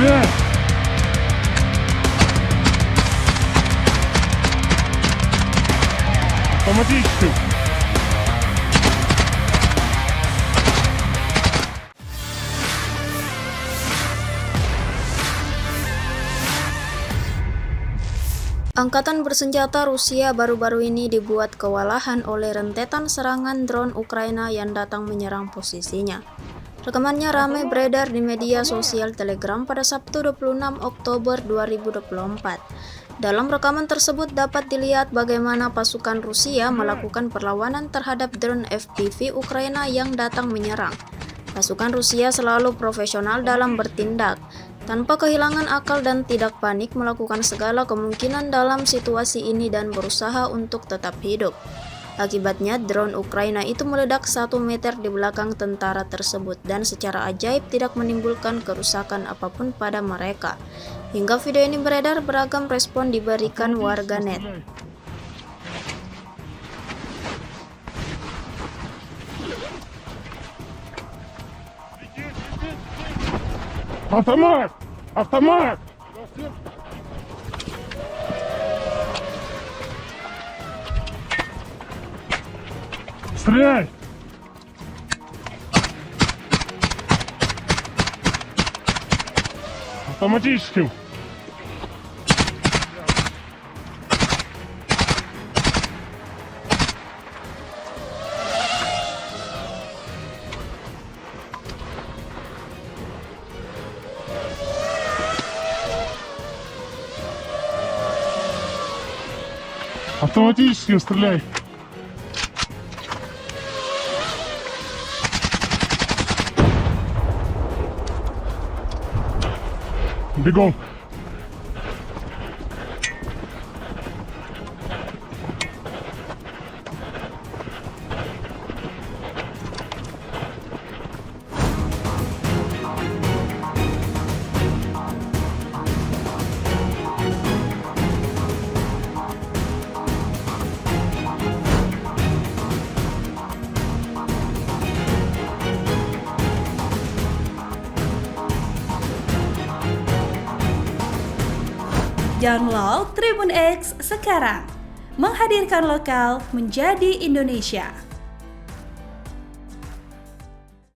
Стреляй! Автоматическим! Angkatan bersenjata Rusia baru-baru ini dibuat kewalahan oleh rentetan serangan drone Ukraina yang datang menyerang posisinya. Rekamannya ramai beredar di media sosial Telegram pada Sabtu 26 Oktober 2024. Dalam rekaman tersebut dapat dilihat bagaimana pasukan Rusia melakukan perlawanan terhadap drone FPV Ukraina yang datang menyerang. Pasukan Rusia selalu profesional dalam bertindak, tanpa kehilangan akal dan tidak panik melakukan segala kemungkinan dalam situasi ini dan berusaha untuk tetap hidup. Akibatnya, drone Ukraina itu meledak 1 meter di belakang tentara tersebut dan secara ajaib tidak menimbulkan kerusakan apapun pada mereka. Hingga video ini beredar, beragam respon diberikan warganet. Автомат! Автомат! Стреляй! Автоматическим! Автоматическим стреляй! Бегом! Download Tribun X sekarang, menghadirkan lokal menjadi Indonesia.